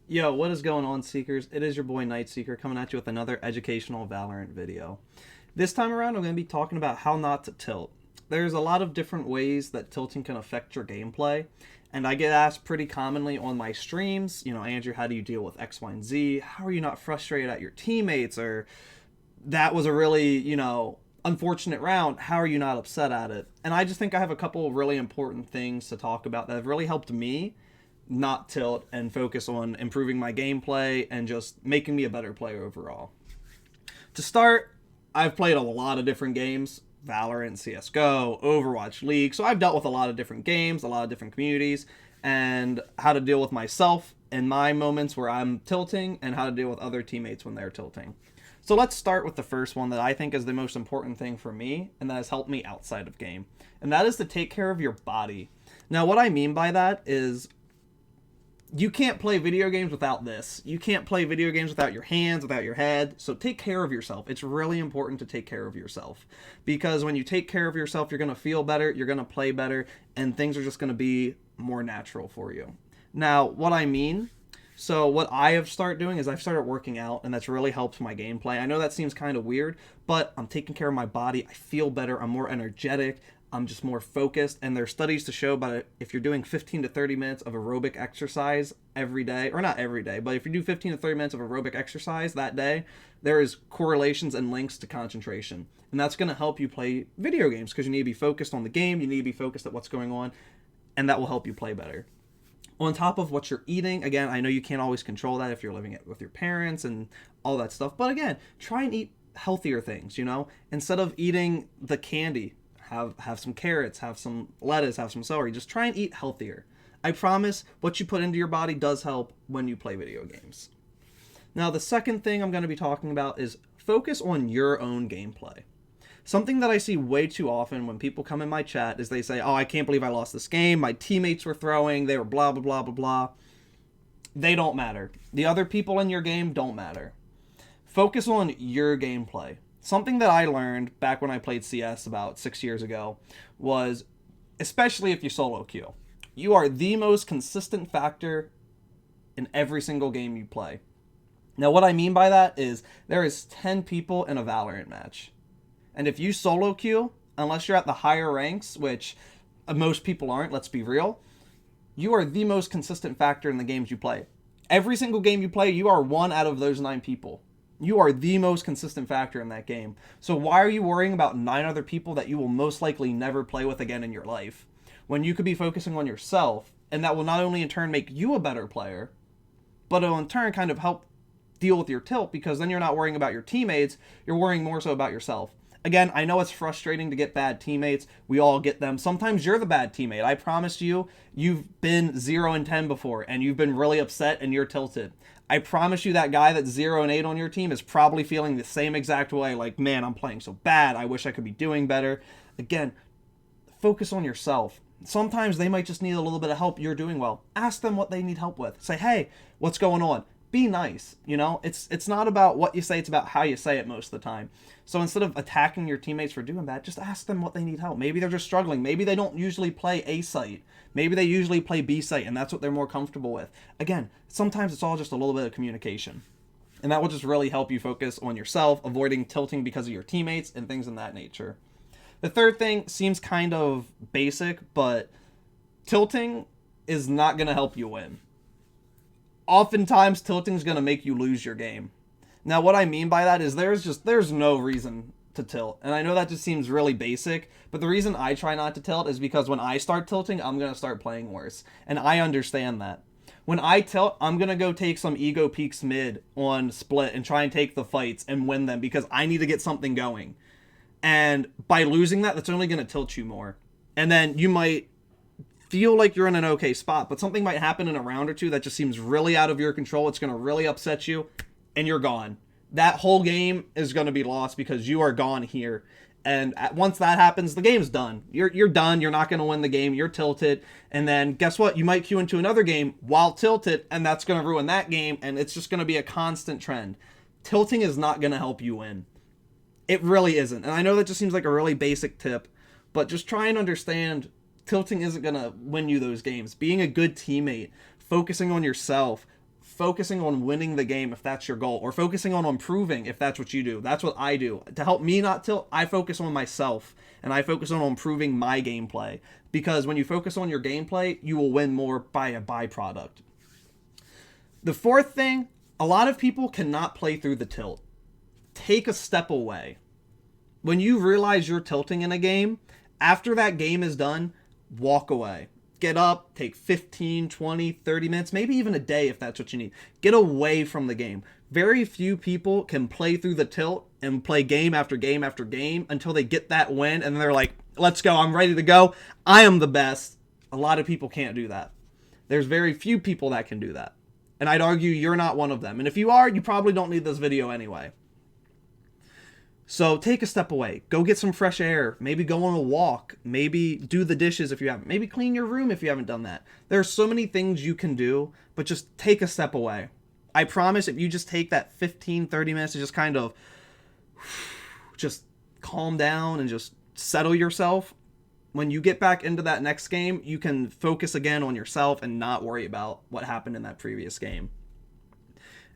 Yo, what is going on, Seekers? It is your boy Night Seeker coming at you with another educational Valorant video. This time around, I'm going to be talking about how not to tilt. There's a lot of different ways that tilting can affect your gameplay, and I get asked pretty commonly on my streams, Andrew, how do you deal with X, Y, and Z? How are you not frustrated at your teammates? Or that was a really, unfortunate round. How are you not upset at it? And I just think I have a couple of really important things to talk about that have really helped me not tilt and focus on improving my gameplay and just making me a better player overall. To start, I've played a lot of different games: Valorant, CSGO, Overwatch, League. So I've dealt with a lot of different games, a lot of different communities, and how to deal with myself in my moments where I'm tilting and how to deal with other teammates when they're tilting. So let's start with the first one that I think is the most important thing for me and that has helped me outside of game. And that is to take care of your body. Now, what I mean by that is you can't play video games without this. You can't play video games without your hands, without your head. So take care of yourself. It's really important to take care of yourself, because when you take care of yourself, you're going to feel better, you're going to play better, and things are just going to be more natural for you. Now, what I mean, so what I have started doing is I've started working out, and that's really helped my gameplay. I know that seems kind of weird, but I'm taking care of my body. I feel better. I'm more energetic. I'm just more focused. And there's studies to show about it. If you're doing 15 to 30 minutes of aerobic exercise every day, or not every day, but if you do 15 to 30 minutes of aerobic exercise that day, there is correlations and links to concentration. And that's going to help you play video games, because you need to be focused on the game. You need to be focused at what's going on, and that will help you play better. On top of what you're eating, again, I know you can't always control that if you're living with your parents and all that stuff, but again, try and eat healthier things. Instead of eating the candy, have some carrots, have some lettuce, have some celery. Just try and eat healthier. I promise what you put into your body does help when you play video games. Now, the second thing I'm going to be talking about is focus on your own gameplay. Something that I see way too often when people come in my chat is they say, "Oh, I can't believe I lost this game. My teammates were throwing, they were blah, blah, blah, blah, blah." They don't matter. The other people in your game don't matter. Focus on your gameplay. Something that I learned back when I played CS about 6 years ago was, especially if you solo queue, you are the most consistent factor in every single game you play. Now, what I mean by that is there is 10 people in a Valorant match. And if you solo queue, unless you're at the higher ranks, which most people aren't, let's be real, you are the most consistent factor in the games you play. Every single game you play, you are one out of those 9 people. You are the most consistent factor in that game. So why are you worrying about 9 other people that you will most likely never play with again in your life, when you could be focusing on yourself? And that will not only in turn make you a better player, but it'll in turn kind of help deal with your tilt, because then you're not worrying about your teammates, you're worrying more so about yourself. Again, I know it's frustrating to get bad teammates. We all get them. Sometimes you're the bad teammate. I promise you, you've been 0 and 10 before, and you've been really upset and you're tilted. I promise you that guy that's 0 and 8 on your team is probably feeling the same exact way, like, man, I'm playing so bad. I wish I could be doing better. Again, focus on yourself. Sometimes they might just need a little bit of help. You're doing well. Ask them what they need help with. Say, "Hey, what's going on?" Be nice. It's not about what you say, it's about how you say it most of the time. So instead of attacking your teammates for doing bad, just ask them what they need help. Maybe they're just struggling. Maybe they don't usually play A site. Maybe they usually play B site, and that's what they're more comfortable with. Again, sometimes it's all just a little bit of communication. And that will just really help you focus on yourself, avoiding tilting because of your teammates and things in that nature. The third thing seems kind of basic, but tilting is not going to help you win. Oftentimes, tilting is going to make you lose your game. Now, what I mean by that is there's no reason to tilt. And I know that just seems really basic, but the reason I try not to tilt is because when I start tilting, I'm going to start playing worse. And I understand that. When I tilt, I'm going to go take some ego peaks mid on split and try and take the fights and win them, because I need to get something going. And by losing that, that's only going to tilt you more. And then you might feel like you're in an okay spot, but something might happen in a round or two that just seems really out of your control. It's going to really upset you, and you're gone. That whole game is going to be lost because you are gone here. And once that happens, the game's done. You're done. You're not going to win the game. You're tilted. And then guess what? You might queue into another game while tilted, and that's going to ruin that game. And it's just going to be a constant trend. Tilting is not going to help you win. It really isn't. And I know that just seems like a really basic tip, but just try and understand tilting isn't going to win you those games. Being a good teammate, focusing on yourself, focusing on winning the game if that's your goal, or focusing on improving if that's what you do. That's what I do. To help me not tilt, I focus on myself, and I focus on improving my gameplay. Because when you focus on your gameplay, you will win more by a byproduct. The fourth thing, a lot of people cannot play through the tilt. Take a step away. When you realize you're tilting in a game, after that game is done, walk away. Get up, take 15, 20, 30 minutes, maybe even a day if that's what you need. Get away from the game. Very few people can play through the tilt and play game after game after game until they get that win, and they're like, let's go, I'm ready to go. I am the best. A lot of people can't do that. There's very few people that can do that. And I'd argue you're not one of them. And if you are, you probably don't need this video anyway. So take a step away. Go get some fresh air. Maybe go on a walk. Maybe do the dishes if you haven't. Maybe clean your room if you haven't done that. There are so many things you can do, but just take a step away. I promise if you just take that 15, 30 minutes to just kind of just calm down and just settle yourself, when you get back into that next game, you can focus again on yourself and not worry about what happened in that previous game.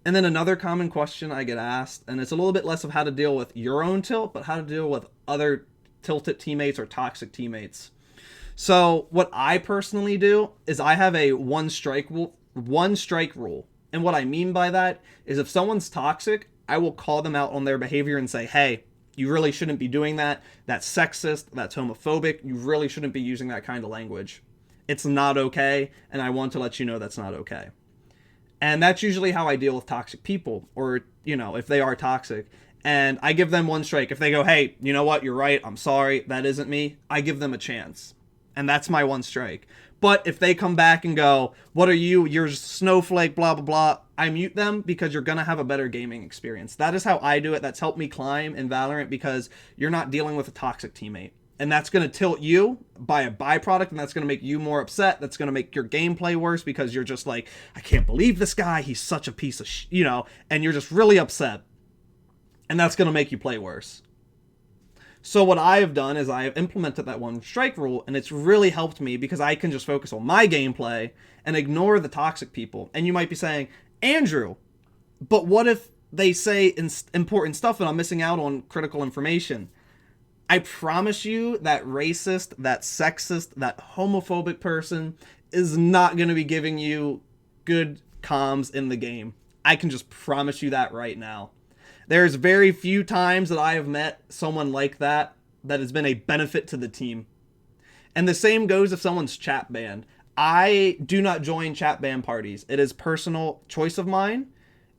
And then another common question I get asked, and it's a little bit less of how to deal with your own tilt, but how to deal with other tilted teammates or toxic teammates. So what I personally do is I have a one strike rule. And what I mean by that is if someone's toxic, I will call them out on their behavior and say, hey, you really shouldn't be doing that. That's sexist. That's homophobic. You really shouldn't be using that kind of language. It's not okay, and I want to let you know that's not okay. And that's usually how I deal with toxic people, or, if they are toxic. And I give them one strike. If they go, hey, you know what, you're right, I'm sorry, that isn't me, I give them a chance. And that's my one strike. But if they come back and go, what are you, you're a snowflake, blah, blah, blah, I mute them because you're going to have a better gaming experience. That is how I do it. That's helped me climb in Valorant because you're not dealing with a toxic teammate. And that's going to tilt you by a byproduct, and that's going to make you more upset. That's going to make your gameplay worse because you're just like, I can't believe this guy. He's such a piece of and you're just really upset. And that's going to make you play worse. So what I have done is I have implemented that one strike rule, and it's really helped me because I can just focus on my gameplay and ignore the toxic people. And you might be saying, Andrew, but what if they say important stuff and I'm missing out on critical information? I promise you that racist, that sexist, that homophobic person is not going to be giving you good comms in the game. I can just promise you that right now. There's very few times that I have met someone like that has been a benefit to the team. And the same goes if someone's chat banned. I do not join chat ban parties. It is personal choice of mine,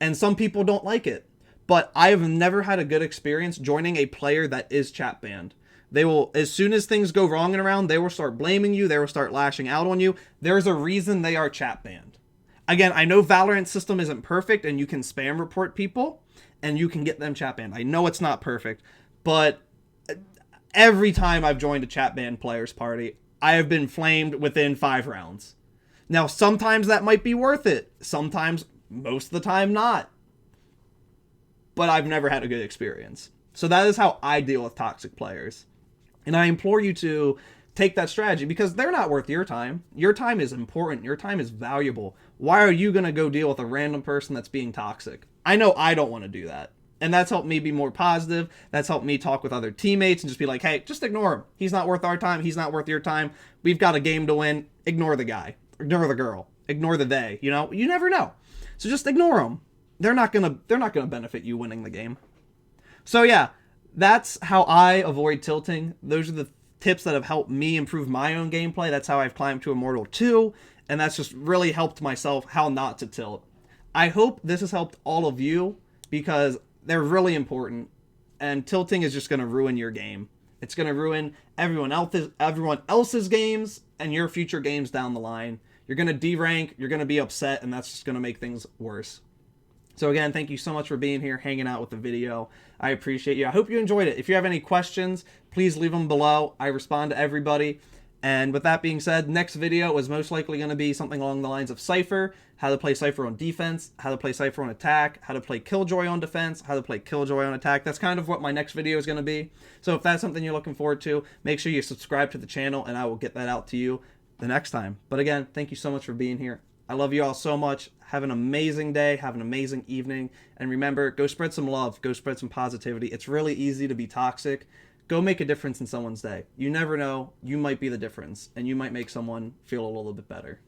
and some people don't like it. But I have never had a good experience joining a player that is chat banned. They will, as soon as things go wrong and around, they will start blaming you. They will start lashing out on you. There's a reason they are chat banned. Again, I know Valorant system isn't perfect and you can spam report people and you can get them chat banned. I know it's not perfect, but every time I've joined a chat banned players party, I have been flamed within 5 rounds. Now, sometimes that might be worth it. Sometimes, most of the time, not. But I've never had a good experience. So that is how I deal with toxic players. And I implore you to take that strategy because they're not worth your time. Your time is important. Your time is valuable. Why are you going to go deal with a random person that's being toxic? I know I don't want to do that. And that's helped me be more positive. That's helped me talk with other teammates and just be like, hey, just ignore him. He's not worth our time. He's not worth your time. We've got a game to win. Ignore the guy. Ignore the girl. Ignore the they. You never know. So just ignore them. They're not gonna benefit you winning the game. So yeah, that's how I avoid tilting. Those are the tips that have helped me improve my own gameplay. That's how I've climbed to Immortal 2, and that's just really helped myself how not to tilt. I hope this has helped all of you because they're really important, and tilting is just gonna ruin your game. It's gonna ruin everyone else's games and your future games down the line. You're gonna derank, you're gonna be upset, and that's just gonna make things worse. So again, thank you so much for being here, hanging out with the video. I appreciate you. I hope you enjoyed it. If you have any questions, please leave them below. I respond to everybody. And with that being said, next video is most likely going to be something along the lines of Cypher, how to play Cypher on defense, how to play Cypher on attack, how to play Killjoy on defense, how to play Killjoy on attack. That's kind of what my next video is going to be. So if that's something you're looking forward to, make sure you subscribe to the channel and I will get that out to you the next time. But again, thank you so much for being here. I love you all so much. Have an amazing day. Have an amazing evening. And remember, go spread some love. Go spread some positivity. It's really easy to be toxic. Go make a difference in someone's day. You never know. You might be the difference, and you might make someone feel a little bit better.